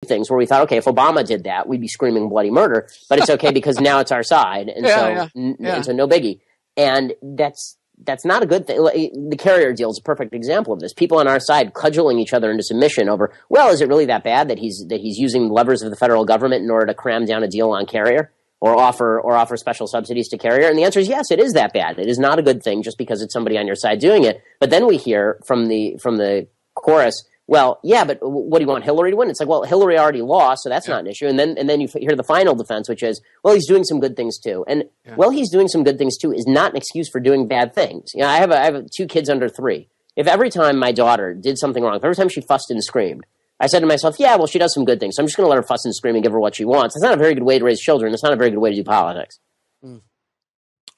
things where we thought, okay, if Obama did that, we'd be screaming bloody murder, but it's okay because now it's our side, and and so no biggie. And that's not a good thing. The carrier deal is a perfect example of this. People on our side cudgeling each other into submission over, well, is it really that bad that he's using levers of the federal government in order to cram down a deal on carrier or offer special subsidies to carrier? And the answer is yes, it is that bad. It is not a good thing just because it's somebody on your side doing it. But then we hear from the chorus, well, yeah, but what do you want, Hillary to win? It's like, well, Hillary already lost, so that's not an issue. And then you hear the final defense, which is, well, he's doing some good things too. And well, he's doing some good things too is not an excuse for doing bad things. You know, I have 2 kids under 3. If every time my daughter did something wrong, if every time she fussed and screamed, I said to myself, yeah, well, she does some good things, so I'm just going to let her fuss and scream and give her what she wants. That's not a very good way to raise children. It's not a very good way to do politics.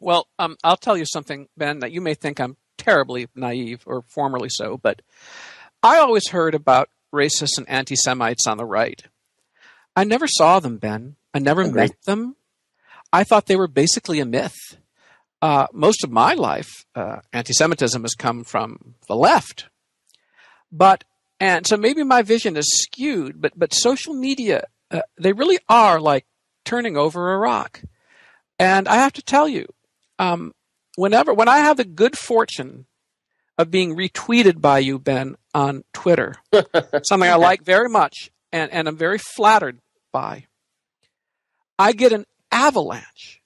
Well, I'll tell you something, Ben, that you may think I'm terribly naive or formerly so, but I always heard about racists and anti-Semites on the right. I never saw them, Ben. I never met them. I thought they were basically a myth. Most of my life, anti-Semitism has come from the left. And so maybe my vision is skewed, but social media, they really are like turning over a rock. And I have to tell you, when I have the good fortune of being retweeted by you, Ben, on Twitter, something I like very much and I'm very flattered by, I get an avalanche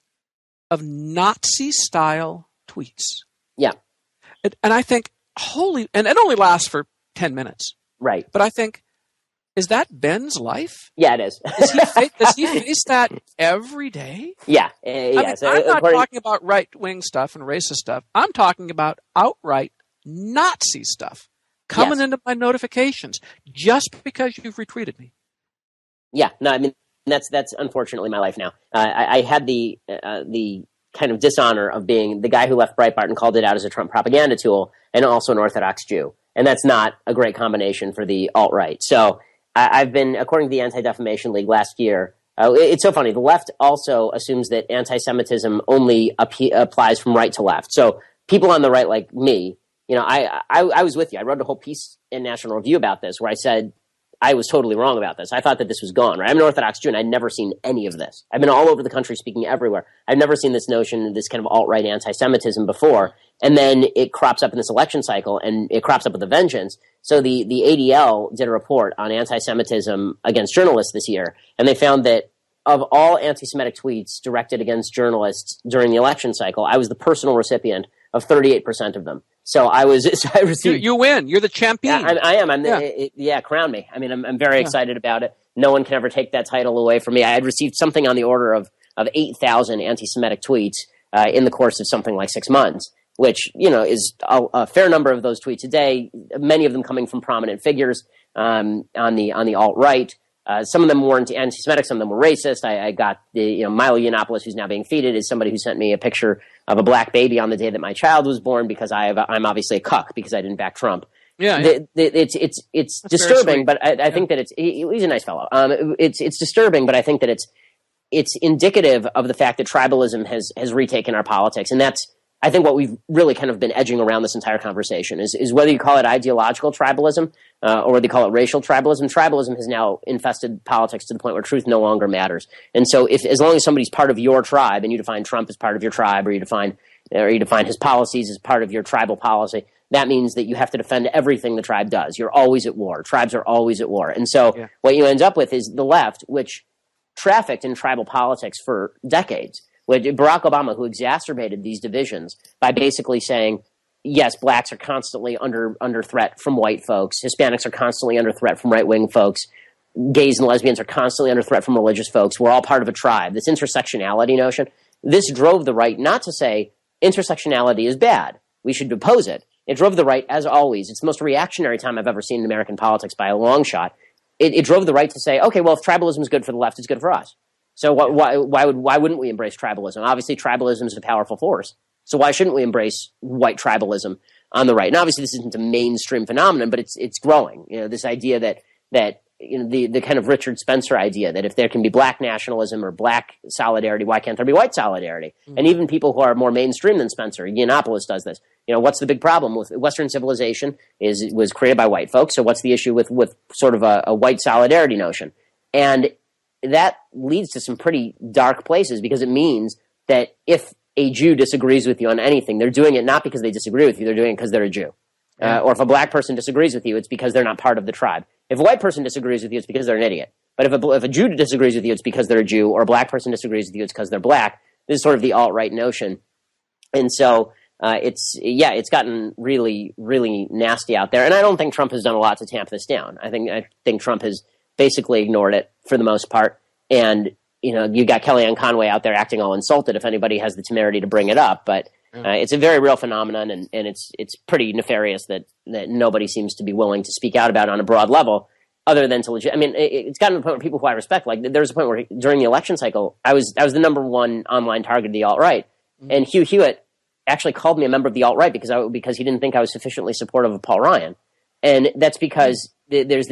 of Nazi-style tweets. Yeah. And I think, and it only lasts for 10 minutes. Right. But I think, is that Ben's life? Yeah, it is. Does he face that every day? Yeah. I'm not talking about right-wing stuff and racist stuff. I'm talking about outright Nazi stuff coming into my notifications just because you've retweeted me. Yeah. No, I mean, that's unfortunately my life now. I had the kind of dishonor of being the guy who left Breitbart and called it out as a Trump propaganda tool and also an Orthodox Jew. And that's not a great combination for the alt-right. So I've been, according to the Anti-Defamation League last year, it's so funny. The left also assumes that anti-Semitism only applies from right to left. So people on the right like me, you know, I was with you. I wrote a whole piece in National Review about this where I said I was totally wrong about this. I thought that this was gone. Right? I'm an Orthodox Jew, and I'd never seen any of this. I've been all over the country speaking everywhere. I've never seen this notion, this kind of alt-right anti-Semitism before. And then it crops up in this election cycle, and it crops up with a vengeance. So the ADL did a report on anti-Semitism against journalists this year, and they found that of all anti-Semitic tweets directed against journalists during the election cycle, I was the personal recipient of 38% of them. So I received. You win. You're the champion. Yeah, I am. Crown me. I mean, I'm very excited about it. No one can ever take that title away from me. I had received something on the order of 8,000 anti-Semitic tweets in the course of something like 6 months, which, you know, is a fair number of those tweets a day, many of them coming from prominent figures on the alt-right. Some of them weren't anti-Semitic, some of them were racist. I got Milo Yiannopoulos, who's now being feted, is somebody who sent me a picture of a black baby on the day that my child was born because I'm obviously a cuck because I didn't back Trump. It's disturbing, but I think that he's a nice fellow. It's disturbing, but I think that it's indicative of the fact that tribalism has retaken our politics, and that's, I think, what we've really kind of been edging around this entire conversation is whether you call it ideological tribalism or whether you call it racial tribalism. Tribalism has now infested politics to the point where truth no longer matters. And so as long as somebody's part of your tribe and you define Trump as part of your tribe, or you define his policies as part of your tribal policy, that means that you have to defend everything the tribe does. You're always at war. Tribes are always at war. And so what you end up with is the left, which trafficked in tribal politics for decades. With Barack Obama, who exacerbated these divisions by basically saying, yes, blacks are constantly under threat from white folks. Hispanics are constantly under threat from right-wing folks. Gays and lesbians are constantly under threat from religious folks. We're all part of a tribe. This intersectionality notion, this drove the right not to say intersectionality is bad. We should oppose it. It drove the right, as always. It's the most reactionary time I've ever seen in American politics by a long shot. It drove the right to say, okay, well, if tribalism is good for the left, it's good for us. So why wouldn't we embrace tribalism? Obviously, tribalism is a powerful force. So why shouldn't we embrace white tribalism on the right? And obviously, this isn't a mainstream phenomenon, but it's growing. You know, this idea that you know, the kind of Richard Spencer idea that if there can be black nationalism or black solidarity, why can't there be white solidarity? Mm-hmm. And even people who are more mainstream than Spencer, Yiannopoulos does this. You know, what's the big problem with Western civilization was created by white folks. So what's the issue with sort of a white solidarity notion? And that leads to some pretty dark places, because it means that if a Jew disagrees with you on anything, they're doing it not because they disagree with you, they're doing it because they're a Jew. Or if a black person disagrees with you, it's because they're not part of the tribe. If a white person disagrees with you, it's because they're an idiot. But if a Jew disagrees with you, it's because they're a Jew, or a black person disagrees with you, it's because they're black. This is sort of the alt-right notion. And so it's gotten really, really nasty out there. And I don't think Trump has done a lot to tamp this down. I think Trump has basically ignored it for the most part. And, you've got Kellyanne Conway out there acting all insulted if anybody has the temerity to bring it up. But it's a very real phenomenon, and it's pretty nefarious that nobody seems to be willing to speak out about on a broad level, other than to it's gotten to the point where people who I respect, like there's a point where during the election cycle, I was the number one online target of the alt-right. Mm-hmm. And Hugh Hewitt actually called me a member of the alt-right because he didn't think I was sufficiently supportive of Paul Ryan. And that's because there's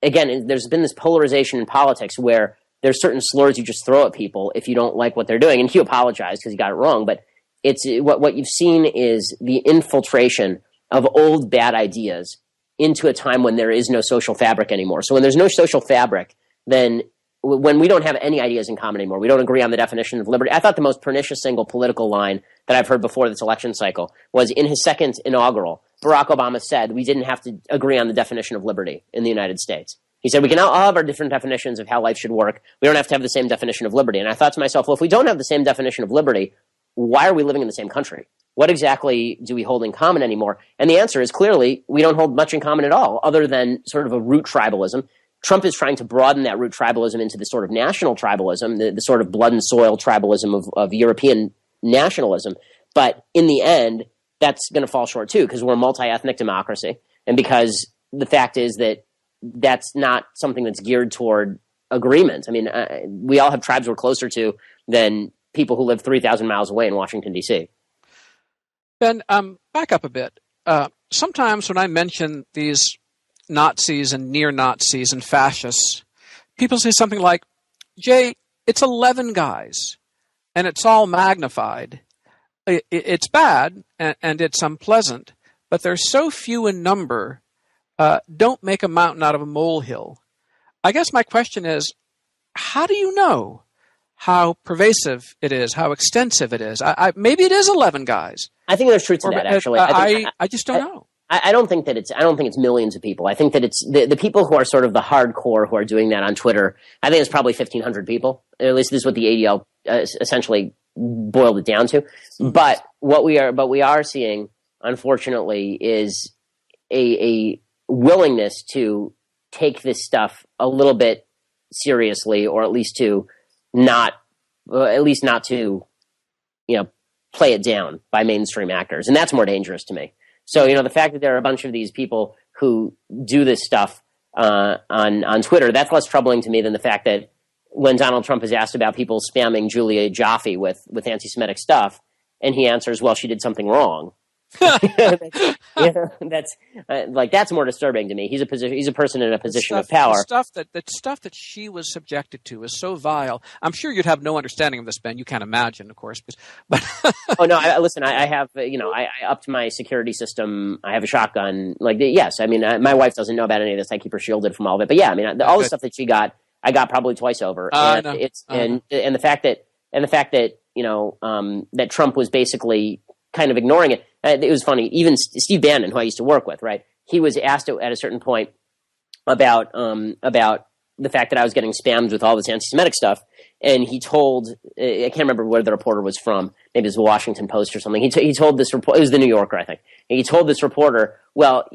been this polarization in politics where there's certain slurs you just throw at people if you don't like what they're doing. And Hugh apologized because he got it wrong, but it's what you've seen is the infiltration of old bad ideas into a time when there is no social fabric anymore. So when there's no social fabric, then when we don't have any ideas in common anymore, we don't agree on the definition of liberty. I thought the most pernicious single political line that I've heard before this election cycle was in his second inaugural. Barack Obama said we didn't have to agree on the definition of liberty in the United States. He said we can all have our different definitions of how life should work. We don't have to have the same definition of liberty. And I thought to myself, well, if we don't have the same definition of liberty, why are we living in the same country? What exactly do we hold in common anymore? And the answer is clearly we don't hold much in common at all, other than sort of a root tribalism. Trump is trying to broaden that root tribalism into the sort of national tribalism, the sort of blood and soil tribalism of European nationalism. But in the end, that's going to fall short too, because we're a multi-ethnic democracy. And because the fact is that that's not something that's geared toward agreement. I mean, we all have tribes we're closer to than people who live 3,000 miles away in Washington, D.C. Ben, back up a bit. Sometimes when I mention these Nazis and near-Nazis and fascists, people say something like, Jay, it's 11 guys, and it's all magnified. It's bad, and it's unpleasant, but they're so few in number, don't make a mountain out of a molehill. I guess my question is, how do you know how pervasive it is, how extensive it is? Maybe it is 11 guys. I think there's truth to that, actually. I just don't know. I don't think it's millions of people. I think that it's the people who are sort of the hardcore who are doing that on Twitter. I think it's probably 1,500 people. At least this is what the ADL essentially boiled it down to. But what we are seeing, unfortunately, is a willingness to take this stuff a little bit seriously, or at least not to, play it down by mainstream actors. And that's more dangerous to me. So, the fact that there are a bunch of these people who do this stuff on Twitter, that's less troubling to me than the fact that when Donald Trump is asked about people spamming Julia Jaffe with anti-Semitic stuff, and he answers, well, she did something wrong. That's that's more disturbing to me. He's a person in a position of power. The stuff that she was subjected to is so vile. I'm sure you'd have no understanding of this, Ben. You can't imagine, of course. But oh no, listen. I have I upped my security system. I have a shotgun. Yes, I mean my wife doesn't know about any of this. I keep her shielded from all of it. But yeah, I mean all the stuff that she got, I got probably twice over. And the fact that that Trump was basically kind of ignoring it. It was funny. Even Steve Bannon, who I used to work with, right? He was asked at a certain point about the fact that I was getting spammed with all this anti-Semitic stuff, and he told I can't remember where the reporter was from. Maybe it was the Washington Post or something. He told this reporter, it was the New Yorker, I think. And he told this reporter, well,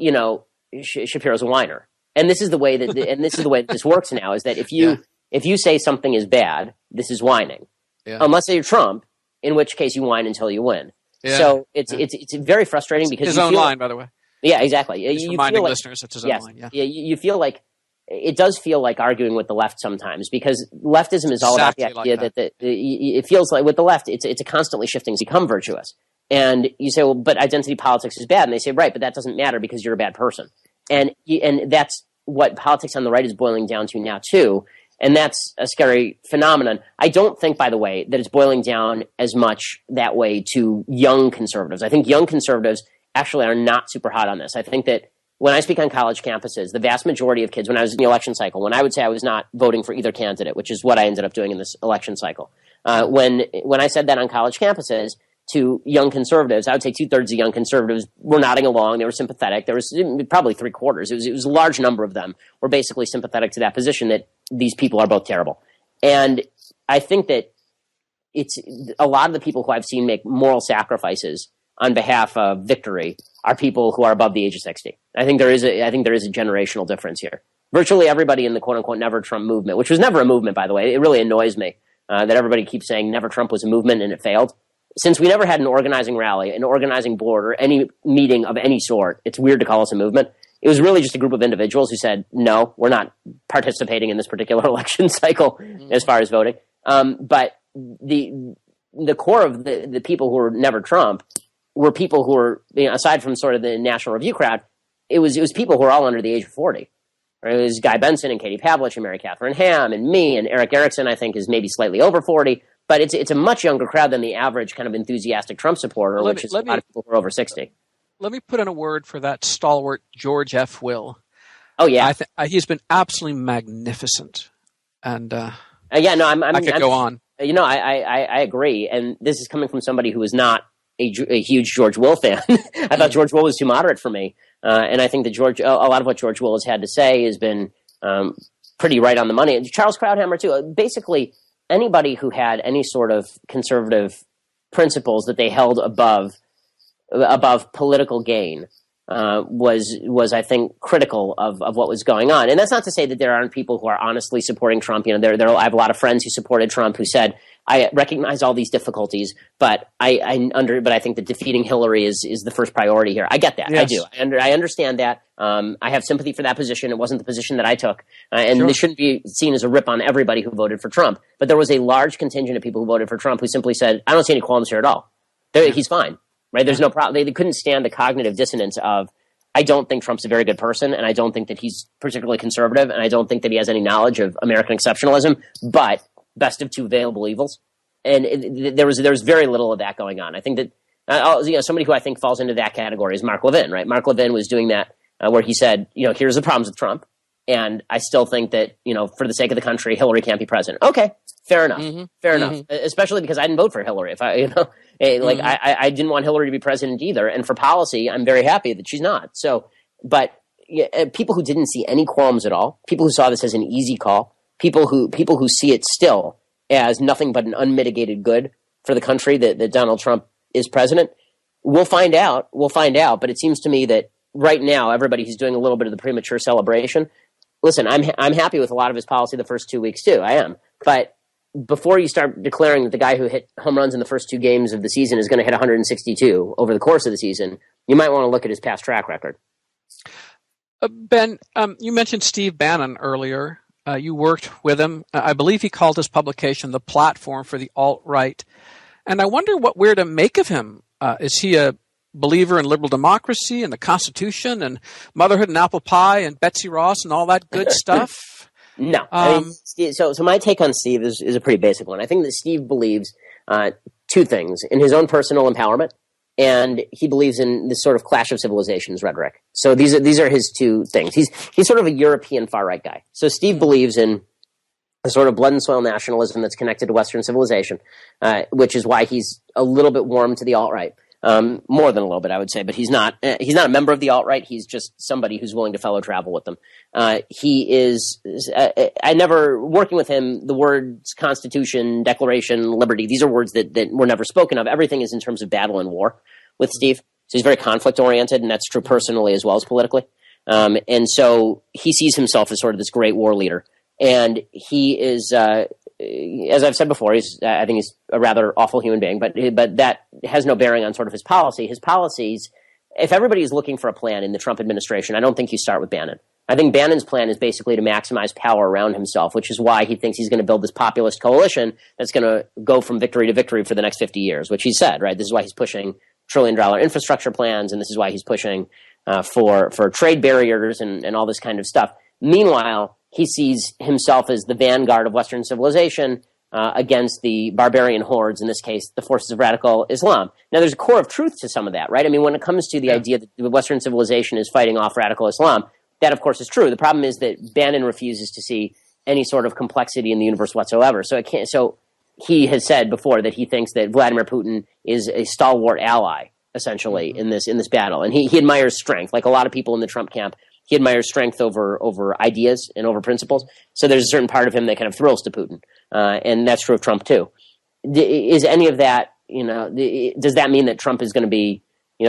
Shapiro's a whiner, and this is the way that this works now. Is that if you say something is bad, this is whining, unless you're Trump, in which case you whine until you win. Yeah. So it's very frustrating because his own line, by the way. Yeah, exactly. Just reminding listeners, it's his own line. Yeah. You feel like it does feel like arguing with the left sometimes, because leftism is all about the idea that it feels like with the left it's a constantly shifting to become virtuous. And you say, well, but identity politics is bad, and they say, right, but that doesn't matter because you're a bad person. And that's what politics on the right is boiling down to now too. And that's a scary phenomenon. I don't think, by the way, that it's boiling down as much that way to young conservatives. I think young conservatives actually are not super hot on this. I think that when I speak on college campuses, the vast majority of kids, when I was in the election cycle, when I would say I was not voting for either candidate, which is what I ended up doing in this election cycle, when I said that on college campuses to young conservatives, I would say 2/3 of young conservatives were nodding along. They were sympathetic. There was probably 3/4. It was a large number of them were basically sympathetic to that position that these people are both terrible. And I think that it's a lot of the people who I've seen make moral sacrifices on behalf of victory are people who are above the age of 60. I think there is a generational difference here. Virtually everybody in the quote unquote Never Trump movement, which was never a movement, by the way, it really annoys me that everybody keeps saying Never Trump was a movement and it failed. Since we never had an organizing rally, an organizing board, or any meeting of any sort, it's weird to call us a movement. It was really just a group of individuals who said, no, we're not participating in this particular election cycle as far as voting. But the core of the people who were Never Trump were people who were, aside from sort of the National Review crowd, it was people who were all under the age of 40. Right? It was Guy Benson and Katie Pavlich and Mary Catherine Ham and me, and Eric Erickson, I think, is maybe slightly over 40. But it's a much younger crowd than the average kind of enthusiastic Trump supporter, which is a lot of people who are over 60. Let me put in a word for that stalwart George F. Will. Oh, yeah. He's been absolutely magnificent. And yeah, no, I could go on. I agree. And this is coming from somebody who is not a huge George Will fan. I thought George Will was too moderate for me. And I think that a lot of what George Will has had to say has been pretty right on the money. And Charles Krauthammer, too. Basically, anybody who had any sort of conservative principles that they held above political gain was I think critical of what was going on. And that's not to say that there aren't people who are honestly supporting Trump. I have a lot of friends who supported Trump who said, I recognize all these difficulties, but I think that defeating Hillary is the first priority here. I get that. Yes. I do. I understand that. I have sympathy for that position. It wasn't the position that I took. And This shouldn't be seen as a rip on everybody who voted for Trump. But there was a large contingent of people who voted for Trump who simply said, I don't see any qualms here at all. He's fine. Right? There's no problem. They couldn't stand the cognitive dissonance of, I don't think Trump's a very good person, and I don't think that he's particularly conservative, and I don't think that he has any knowledge of American exceptionalism, but best of two available evils. And there was very little of that going on. I think that somebody who I think falls into that category is Mark Levin, right? Mark Levin was doing that where he said, here's the problems with Trump, and I still think that, for the sake of the country, Hillary can't be president. Okay, fair enough. Mm-hmm. Fair enough. Especially because I didn't vote for Hillary. If I I didn't want Hillary to be president either. And for policy, I'm very happy that she's not. So, but people who didn't see any qualms at all, people who saw this as an easy call, people who see it still as nothing but an unmitigated good for the country that Donald Trump is president, we'll find out. But it seems to me that right now, everybody who's doing a little bit of the premature celebration, listen, I'm happy with a lot of his policy the first 2 weeks too. I am. But before you start declaring that the guy who hit home runs in the first 2 games of the season is going to hit 162 over the course of the season, you might want to look at his past track record. Ben, you mentioned Steve Bannon earlier. You worked with him. I believe he called his publication the platform for the alt-right. And I wonder what we're to make of him. Is he a believer in liberal democracy and the Constitution and motherhood and apple pie and Betsy Ross and all that good stuff? No. So my take on Steve is a pretty basic one. I think that Steve believes two things: in his own personal empowerment, and he believes in this sort of clash of civilizations rhetoric. So these are his two things. He's sort of a European far right guy. So Steve believes in a sort of blood and soil nationalism that's connected to Western civilization, which is why he's a little bit warm to the alt-right. More than a little bit, I would say, but he's not a member of the alt-right. He's just somebody who's willing to fellow travel with them. Working with him, the words Constitution, Declaration, Liberty, these are words that were never spoken of. Everything is in terms of battle and war with Steve. So he's very conflict oriented, and that's true personally as well as politically. And so he sees himself as sort of this great war leader. And he is, as I've said before, I think he's a rather awful human being, but that has no bearing on sort of his policy. His policies, if everybody is looking for a plan in the Trump administration, I don't think you start with Bannon. I think Bannon's plan is basically to maximize power around himself, which is why he thinks he's going to build this populist coalition that's going to go from victory to victory for the next 50 years, which he said, right? This is why he's pushing $1 trillion infrastructure plans, and this is why he's pushing for trade barriers and all this kind of stuff. Meanwhile, he sees himself as the vanguard of Western civilization, against the barbarian hordes, in this case, the forces of radical Islam. Now, there's a core of truth to some of that, right? I mean, when it comes to the idea that the Western civilization is fighting off radical Islam, that, of course, is true. The problem is that Bannon refuses to see any sort of complexity in the universe whatsoever. So he has said before that he thinks that Vladimir Putin is a stalwart ally, essentially, in this battle. And he admires strength. Like a lot of people in the Trump camp, he admires strength over ideas and over principles. So there's a certain part of him that kind of thrills to Putin. And that's true of Trump, too. Is any of that, does that mean that Trump is going to be,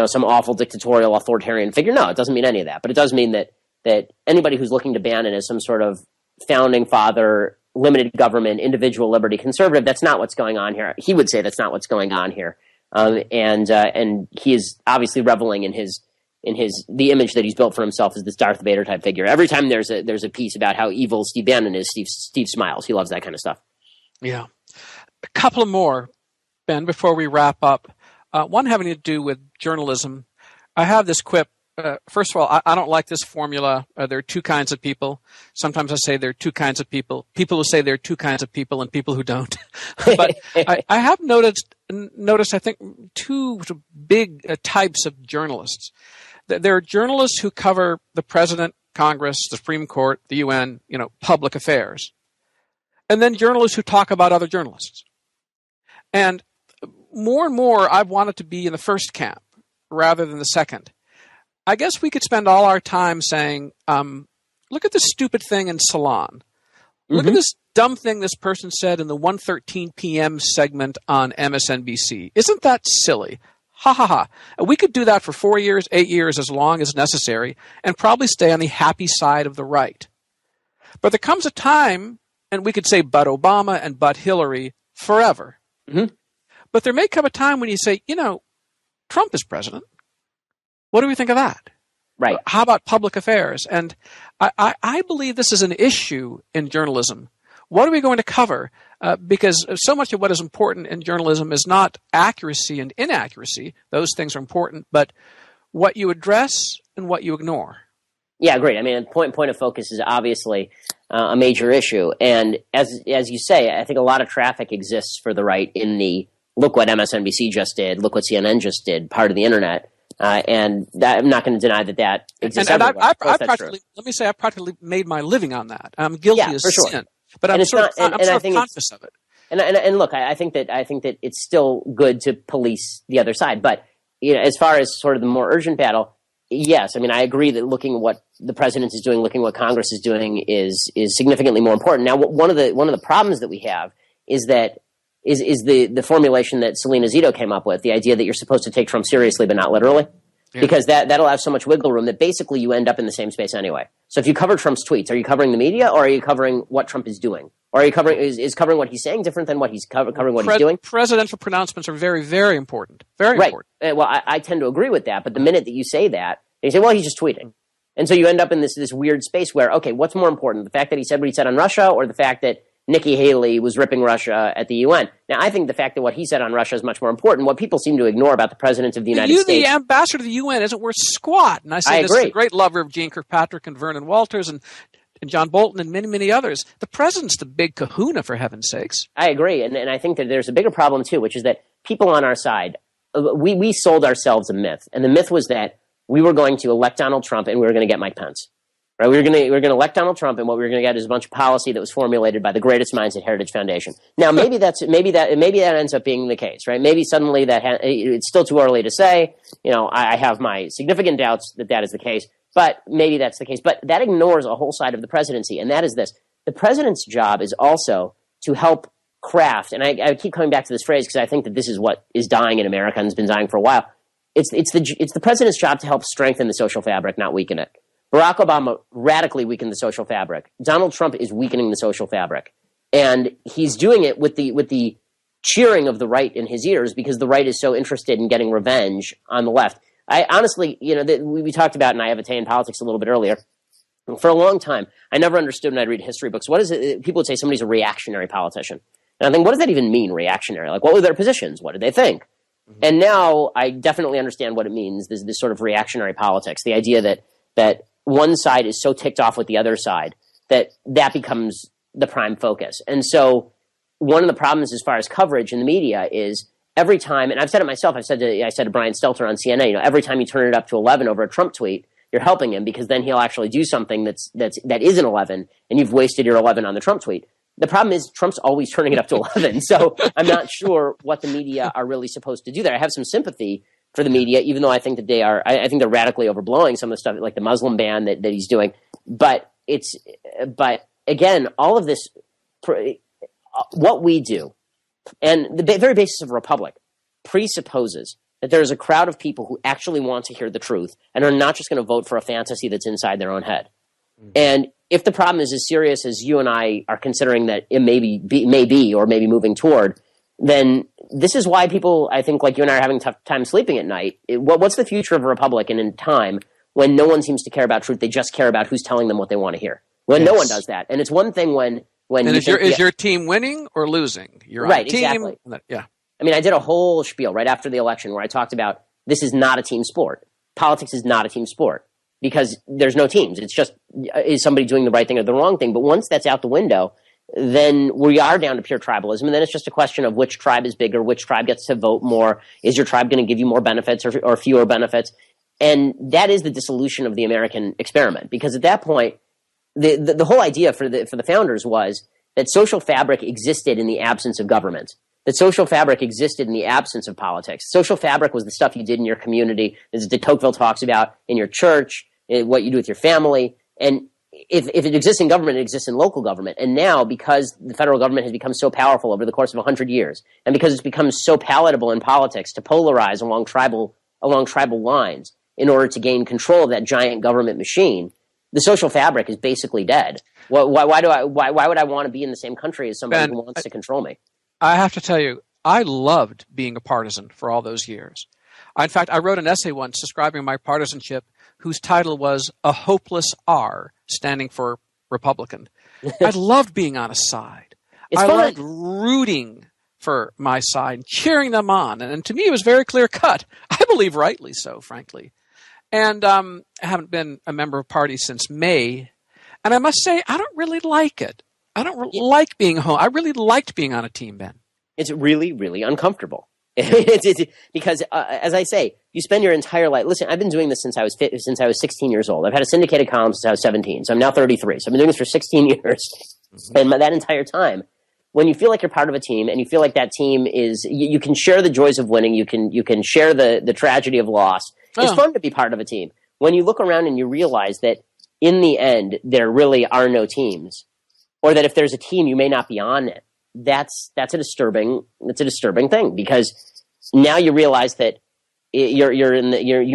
some awful dictatorial authoritarian figure? No, it doesn't mean any of that. But it does mean that anybody who's looking to Bannon as some sort of founding father, limited government, individual liberty conservative, that's not what's going on here. He would say that's not what's going on here. And he is obviously reveling in the image that he's built for himself as this Darth Vader type figure. Every time there's a piece about how evil Steve Bannon is, Steve smiles. He loves that kind of stuff. Yeah. A couple more, Ben, before we wrap up. One having to do with journalism. I have this quip. First of all, I don't like this formula. There are two kinds of people. Sometimes I say there are two kinds of people. People who say there are two kinds of people and people who don't. But I have noticed, I think, two big types of journalists. There are journalists who cover the president, Congress, the Supreme Court, the UN, public affairs. And then journalists who talk about other journalists. And more, I've wanted to be in the first camp rather than the second. I guess we could spend all our time saying, look at this stupid thing in Salon. Look at this dumb thing this person said in the 1:13 p.m. segment on MSNBC. Isn't that silly? Ha ha ha. We could do that for 4 years, 8 years, as long as necessary, and probably stay on the happy side of the right. But there comes a time, and we could say but Obama and but Hillary forever. But there may come a time when you say, Trump is president. What do we think of that? Right. How about public affairs? And I believe this is an issue in journalism. What are we going to cover? Because so much of what is important in journalism is not accuracy and inaccuracy. Those things are important, but what you address and what you ignore. Yeah, great. I mean, point of focus is obviously a major issue. And as you say, I think a lot of traffic exists for the right in the look what MSNBC just did, look what CNN just did, part of the internet. And I'm not going to deny that exists. And I practically made my living on that. I'm guilty as sin, but I'm sort of conscious of it. And look, I think that it's still good to police the other side. But as far as sort of the more urgent battle, yes, I mean I agree that looking at what the president is doing, looking at what Congress is doing is significantly more important. Now, one of the problems that we have is that. Is the formulation that Selena Zito came up with, the idea that you're supposed to take Trump seriously but not literally, because that allows so much wiggle room that basically you end up in the same space anyway. So if you cover Trump's tweets, are you covering the media or are you covering what Trump is doing? Or are you covering is covering what he's saying different than what he's covering what he's doing? Presidential pronouncements are very, very important. Very important. Well, I tend to agree with that, but the minute that you say that, you say, well, he's just tweeting. And so you end up in this weird space where, okay, what's more important, the fact that he said what he said on Russia or the fact that Nikki Haley was ripping Russia at the UN. Now, I think the fact that what he said on Russia is much more important. What people seem to ignore about the president of the United States. The ambassador to the UN isn't worth squat. And I say this as a great lover of Jeane Kirkpatrick and Vernon Walters and John Bolton and many, many others. The president's the big kahuna, for heaven's sakes. I agree. And I think that there's a bigger problem, too, which is that people on our side, we sold ourselves a myth. And the myth was that we were going to elect Donald Trump and we were going to get Mike Pence. Right, we were going to elect Donald Trump, and what we were going to get is a bunch of policy that was formulated by the greatest minds at Heritage Foundation. Now, maybe that ends up being the case, right? Maybe suddenly it's still too early to say. I have my significant doubts that is the case, but maybe that's the case. But that ignores a whole side of the presidency, and that is this: the president's job is also to help craft. And I keep coming back to this phrase because I think that this is what is dying in America and has been dying for a while. It's the president's job to help strengthen the social fabric, not weaken it. Barack Obama radically weakened the social fabric. Donald Trump is weakening the social fabric. And he's doing it with the cheering of the right in his ears because the right is so interested in getting revenge on the left. I honestly, we talked about, and I have attained politics a little bit earlier. For a long time, I never understood when I'd read history books. What is it? People would say somebody's a reactionary politician. And I think, what does that even mean, reactionary? Like, what were their positions? What did they think? Mm-hmm. And now I definitely understand what it means, this sort of reactionary politics, the idea that one side is so ticked off with the other side that becomes the prime focus. And so one of the problems as far as coverage in the media is every time, and I've said it myself, I said to Brian Stelter on CNN, every time you turn it up to 11 over a Trump tweet, you're helping him because then he'll actually do something that is an 11, and you've wasted your 11 on the Trump tweet. The problem is Trump's always turning it up to 11, so I'm not sure what the media are really supposed to do there. I have some sympathy for the media, even though I think that I think they're radically overblowing some of the stuff, like the Muslim ban that he's doing. But again, all of this, what we do, and the very basis of a republic presupposes that there is a crowd of people who actually want to hear the truth and are not just going to vote for a fantasy that's inside their own head. Mm-hmm. And if the problem is as serious as you and I are considering that it may be or maybe moving toward, then this is why people, I think, like you and I, are having a tough time sleeping at night. What's the future of a republic in a time when no one seems to care about truth? They just care about who's telling them what they want to hear. When no one does that. And it's one thing when and is your team winning or losing? You're right, on a team. Exactly. Yeah. I mean, I did a whole spiel right after the election where I talked about this is not a team sport. Politics is not a team sport because there's no teams. It's just, is somebody doing the right thing or the wrong thing? But once that's out the window, then we are down to pure tribalism. And then it's just a question of which tribe is bigger, which tribe gets to vote more. Is your tribe going to give you more benefits or fewer benefits? And that is the dissolution of the American experiment. Because at that point, the whole idea for the founders was that social fabric existed in the absence of government. That social fabric existed in the absence of politics. Social fabric was the stuff you did in your community, as de Tocqueville talks about, in your church, what you do with your family. And if it exists in government, it exists in local government. And now, because the federal government has become so powerful over the course of 100 years, and because it's become so palatable in politics to polarize along tribal lines in order to gain control of that giant government machine, the social fabric is basically dead. Why would I want to be in the same country as somebody who wants to control me? I have to tell you, I loved being a partisan for all those years. In fact, I wrote an essay once describing my partisanship whose title was A Hopeless R, standing for Republican. I loved being on a side. I loved rooting for my side, cheering them on. And to me, it was very clear cut. I believe rightly so, frankly. And I haven't been a member of party since May. And I must say, I don't really like it. I don't like being home. I really liked being on a team, Ben. It's really, really uncomfortable. It's because, as I say, you spend your entire life. Listen, I've been doing this since I was 16 years old. I've had a syndicated column since I was 17. So I'm now 33. So I've been doing this for 16 years. Mm-hmm. And that entire time, when you feel like you're part of a team and you feel like that team is, you can share the joys of winning. You can share the tragedy of loss. It's fun to be part of a team. When you look around and you realize that in the end, there really are no teams, or that if there's a team, you may not be on it. That's a disturbing thing, because now you realize that you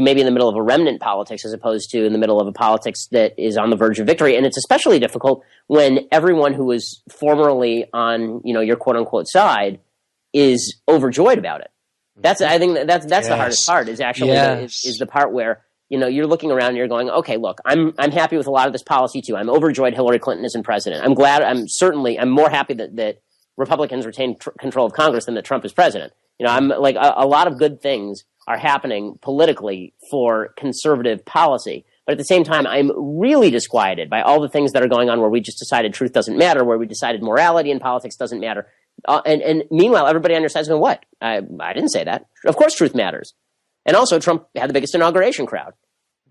may be in the middle of a remnant politics as opposed to in the middle of a politics that is on the verge of victory. And it's especially difficult when everyone who was formerly on, your quote unquote side is overjoyed about it. I think that's yes. The hardest part is actually is the part where, you're looking around and you're going, okay, look, I'm happy with a lot of this policy too. I'm overjoyed Hillary Clinton isn't president. I'm more happy that Republicans retain control of Congress than that Trump is president. I'm like a lot of good things are happening politically for conservative policy. But at the same time, I'm really disquieted by all the things that are going on where we just decided truth doesn't matter, where we decided morality in politics doesn't matter. And meanwhile, everybody on your side is going, what? I didn't say that. Of course truth matters. And also, Trump had the biggest inauguration crowd.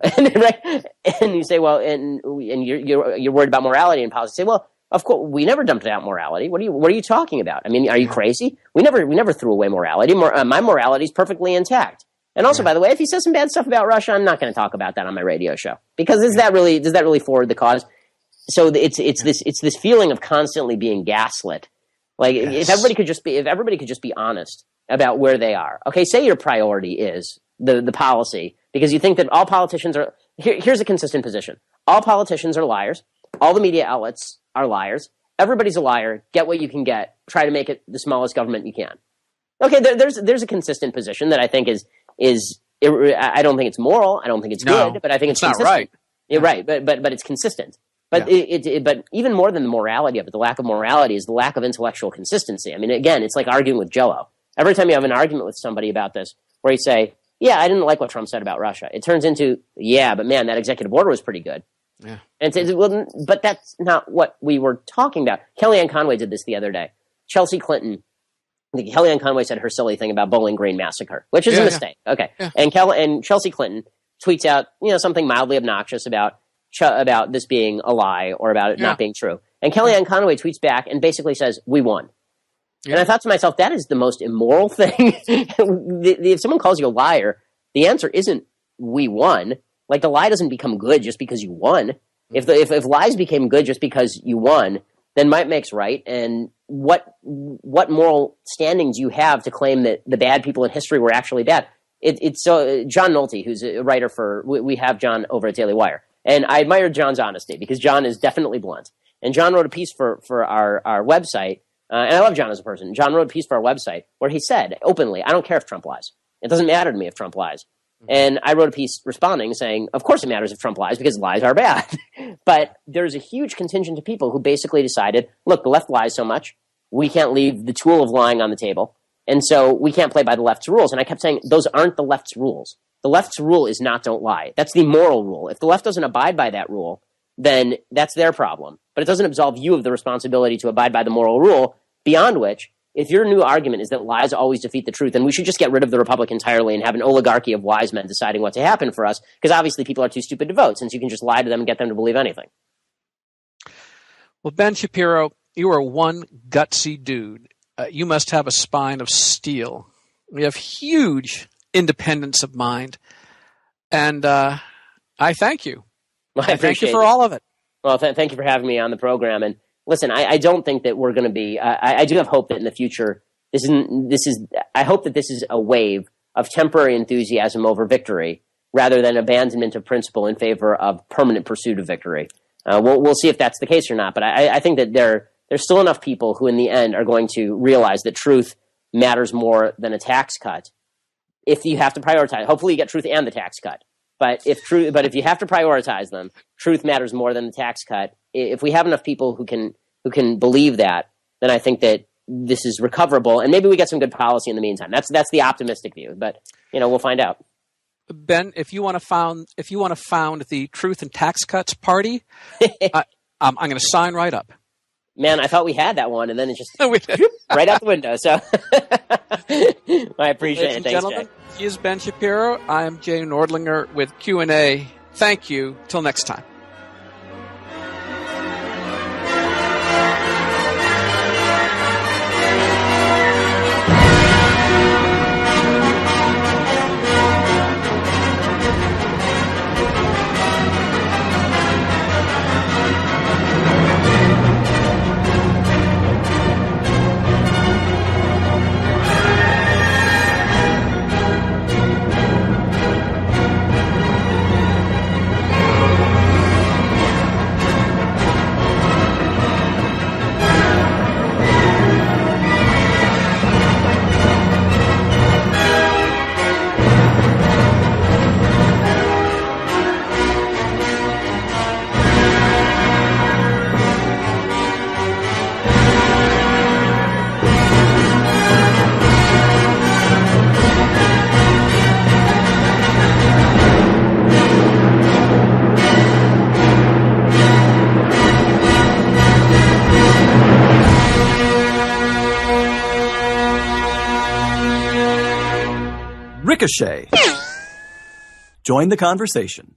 And you say, well, and you're worried about morality in politics. You say, well, of course, we never dumped out morality. What are you talking about? I mean, are you crazy? We never threw away morality. My morality is perfectly intact. And also, by the way, if he says some bad stuff about Russia, I'm not going to talk about that on my radio show, because does that really forward the cause? So it's this feeling of constantly being gaslit. Like if everybody could just be honest about where they are. Okay, say your priority is the policy, because you think that all politicians are here's a consistent position. All politicians are liars. All the media outlets are liars. Everybody's a liar. Get what you can get. Try to make it the smallest government you can. Okay, there's a consistent position that I think is I don't think it's moral. I don't think it's good, but I think it's consistent. Not right. Yeah, right, but it's consistent. But but even more than the morality of it, the lack of morality is the lack of intellectual consistency. I mean, again, it's like arguing with Jell-O. Every time you have an argument with somebody about this, where you say, "Yeah, I didn't like what Trump said about Russia," it turns into, "Yeah, but man, that executive order was pretty good." Yeah, and well, but that's not what we were talking about. Kellyanne Conway did this the other day. Chelsea Clinton, I think Kellyanne Conway said her silly thing about Bowling Green massacre, which is a mistake. Yeah. Okay. Yeah. And Chelsea Clinton tweets out, something mildly obnoxious about this being a lie or about it not being true. And Kellyanne Conway tweets back and basically says, "We won." Yeah. And I thought to myself, that is the most immoral thing. If someone calls you a liar, the answer isn't "we won." Like, the lie doesn't become good just because you won. If lies became good just because you won, then might makes right. And what moral standing do you have to claim that the bad people in history were actually bad? It's so John Nolte, who's a writer we have John over at Daily Wire, and I admire John's honesty because John is definitely blunt. And John wrote a piece for our website, and I love John as a person. John wrote a piece for our website where he said openly, "I don't care if Trump lies. It doesn't matter to me if Trump lies." And I wrote a piece responding saying, of course it matters if Trump lies because lies are bad. But there's a huge contingent of people who basically decided, look, the left lies so much, we can't leave the tool of lying on the table. And so we can't play by the left's rules. And I kept saying, those aren't the left's rules. The left's rule is not don't lie. That's the moral rule. If the left doesn't abide by that rule, then that's their problem. But it doesn't absolve you of the responsibility to abide by the moral rule, beyond which, if your new argument is that lies always defeat the truth, then we should just get rid of the Republic entirely and have an oligarchy of wise men deciding what to happen for us, because obviously people are too stupid to vote, since you can just lie to them and get them to believe anything. Well, Ben Shapiro, you are one gutsy dude. You must have a spine of steel. You have huge independence of mind. And I thank you. Well, I thank you for all of it. Well, thank you for having me on the program. And listen, I don't think that we're going to be. I do have hope that in the future, I hope that this is a wave of temporary enthusiasm over victory, rather than abandonment of principle in favor of permanent pursuit of victory. We'll see if that's the case or not. But I think that there's still enough people who, in the end, are going to realize that truth matters more than a tax cut. If you have to prioritize, hopefully you get truth and the tax cut. But if you have to prioritize them, truth matters more than the tax cut. If we have enough people who can believe that, then I think that this is recoverable, and maybe we get some good policy in the meantime. That's the optimistic view, but we'll find out. Ben, if you want to found the Truth and Tax Cuts Party, I'm going to sign right up. Man, I thought we had that one, and then it just right out the window. So I appreciate it. Thanks, Jay. He is Ben Shapiro. I am Jay Nordlinger with Q&A. Thank you. Till next time. Ricochet. Join the conversation.